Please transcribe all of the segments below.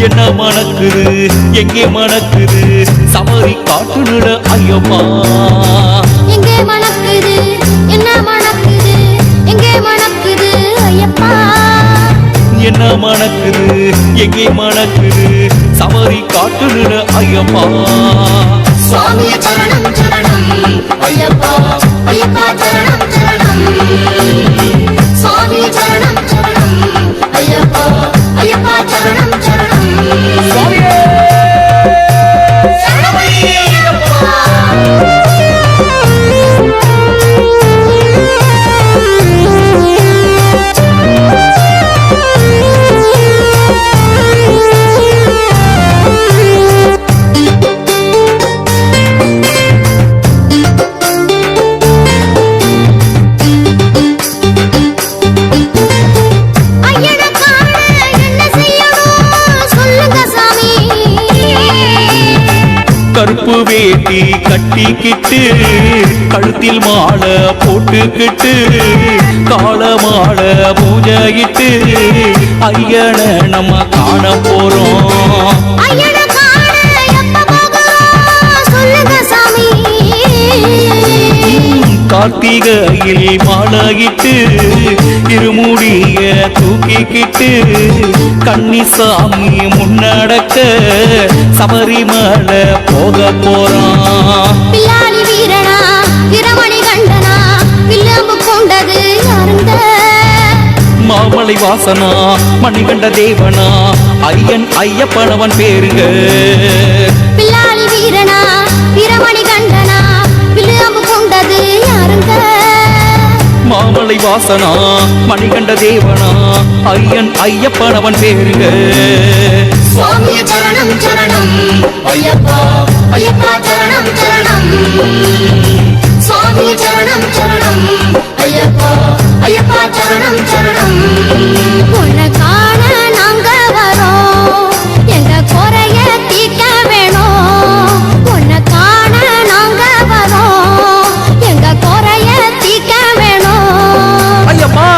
என்ன மணக்குது எங்கே மணக்குது சமரி காட்டுனுட ஐயப்பா எங்கே மணக்குது என்ன மணக்குது எங்கே மணக்குது ஐயப்பா என்ன மணக்குது எங்கே மணக்குது சமரி காட்டுனுட ஐயப்பா சுவாமி சரணம் சரணம் ஐயப்பா ஐயப்பா சரணம் சரணம் சுவாமி சரணம் சரணம் ஐயப்பா ஐயப்பா சரணம் சரணம் கருப்பு வேட்டி கட்டிக்கிட்டு கழுத்தில் மாலை போட்டுக்கிட்டு கால மாலை பூஜையிட்டு ஐயன நம்ம காண போறோம் கார்த்திகையில் மாலையிட்டு இருமுடிய தூக்கிக்கிட்டு கன்னிசாமி முன்னடக்க சபரிமலை போக போறான் பிள்ளாளி வீரனா இரமணி கண்டனா வில்லம்பு கொண்டது யாருங்க மாமலை வாசனா மணிகண்ட தேவனா ஐயன் ஐயப்பனவன் பேருங்க பிள்ளாளி வீரனா இரமணி கண்டனா வில்லம்பு கொண்டது யாருங்க மாமலை வாசனா மணிகண்ட தேவனா ஐயன் ஐயப்பனவன் பேருங்க சுவாமி சரணம் சரணம் ஐயப்பா ஐயப்பா சரணம் சரணம் சுவாமி சரணம் சரணம் ஐயப்பா ஐயப்பா சரணம் சரணம் உன்னை காண நாங்க வரோம் எங்க குறைய தீர்க்க வேணும் உன்னை காண நாங்க வரோம் எங்க குறைய தீர்க்க வேணும் ஐயப்பா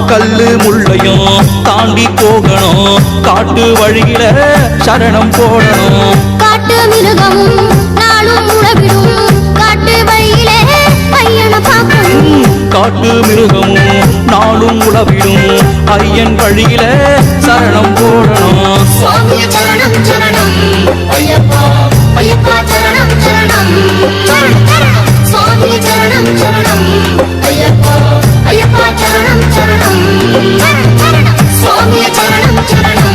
கல்லு முள்ளையும் தாண்டி போகணும் காட்டு வழியில சரணம் போடணும் காட்டு மிருகமும் நாளும் உழவிடும் காட்டு வழியிலே ஐயனை பார்க்கணும் காட்டு மிருகமும் நாளும் உழவிடும் ஐயன் வழியில சரணம் போடணும் சுவாமி சரணம் சரணம் ஐயப்பா ஐயப்பா சரணம் சரணம் சுவாமி சரணம் சரணம் ஐயப்பா ஐயப்பா சரணம் சரணம் சுவாமி சரணம் சரணம்